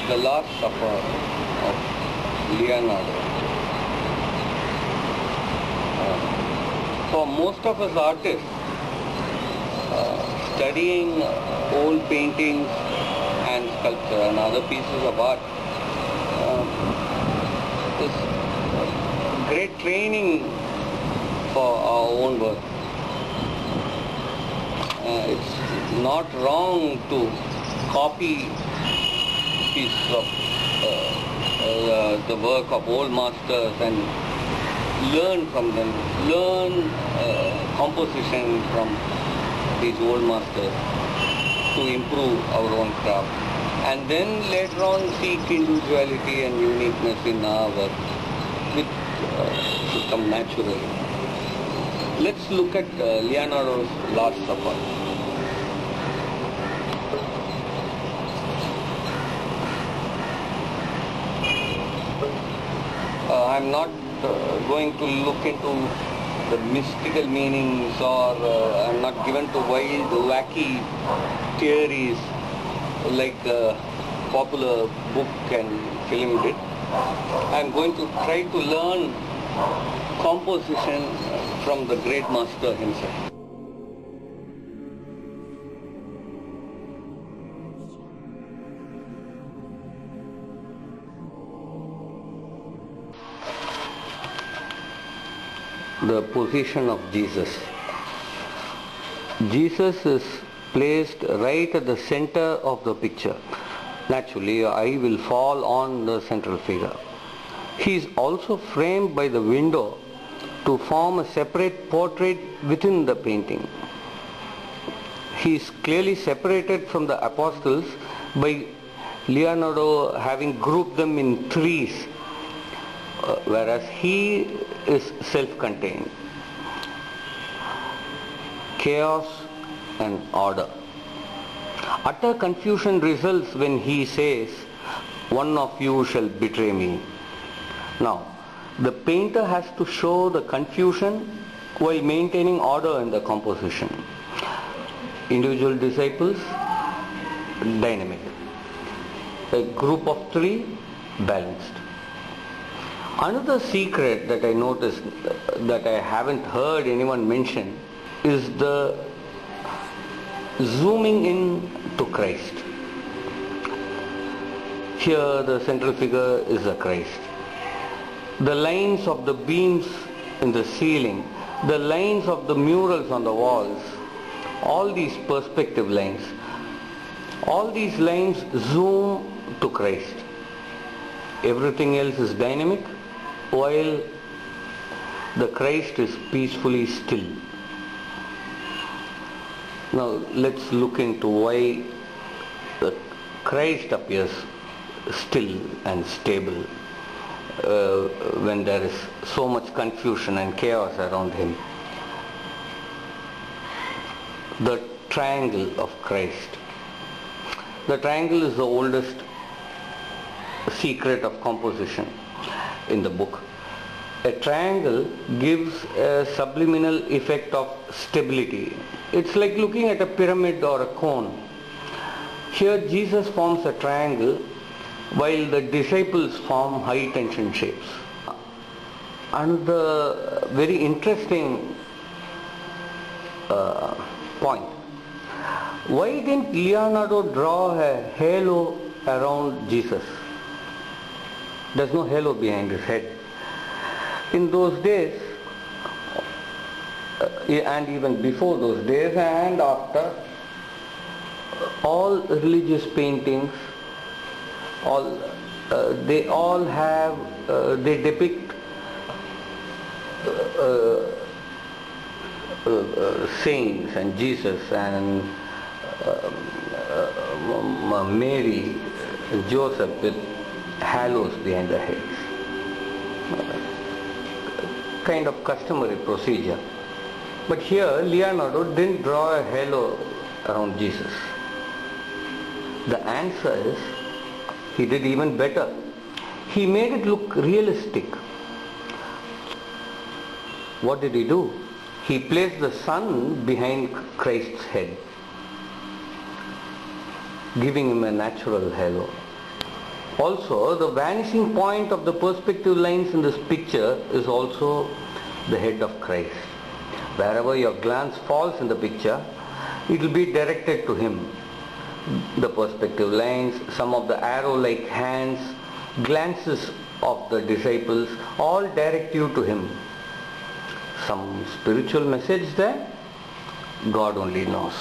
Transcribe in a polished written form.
The Last Supper of Leonardo. For most of us artists, studying old paintings and sculpture and other pieces of art is great training for our own work. It's not wrong to copy pieces of the work of old masters and learn from them, learn composition from these old masters to improve our own craft, and then later on seek individuality and uniqueness in our work, which should come naturally. Let's look at Leonardo's Last Supper. I'm not going to look into the mystical meanings, or I'm not given to wild, wacky theories like a popular book and film did. I'm going to try to learn composition from the great master himself. The position of Jesus. Jesus is placed right at the center of the picture. Naturally, your eye will fall on the central figure. He is also framed by the window to form a separate portrait within the painting. He is clearly separated from the apostles by Leonardo having grouped them in threes, whereas he is self-contained. Chaos and order. Utter confusion results when he says, "One of you shall betray me." Now, the painter has to show the confusion while maintaining order in the composition. Individual disciples, dynamic. A group of three, balanced. Another secret that I noticed that I haven't heard anyone mention is the zooming in to Christ. Here the central figure is the Christ. The lines of the beams in the ceiling, the lines of the murals on the walls, all these perspective lines, all these lines zoom to Christ. Everything else is dynamic, while the Christ is peacefully still. Now let's look into why the Christ appears still and stable when there is so much confusion and chaos around him. The triangle of Christ. The triangle is the oldest secret of composition in the book. A triangle gives a subliminal effect of stability. It's like looking at a pyramid or a cone. Here Jesus forms a triangle while the disciples form high tension shapes. Another very interesting point. Why didn't Leonardo draw a halo around Jesus? There's no halo behind his head. In those days, and even before those days and after, all religious paintings, they all have, they depict saints and Jesus and Mary, Joseph with halos behind their heads. Kind of customary procedure. But here Leonardo didn't draw a halo around Jesus. The answer is, he did even better. He made it look realistic. What did he do? He placed the sun behind Christ's head, giving him a natural halo. Also, the vanishing point of the perspective lines in this picture is also the head of Christ. Wherever your glance falls in the picture, it will be directed to him. The perspective lines, some of the arrow-like hands, glances of the disciples, all direct you to him. Some spiritual message there? God only knows.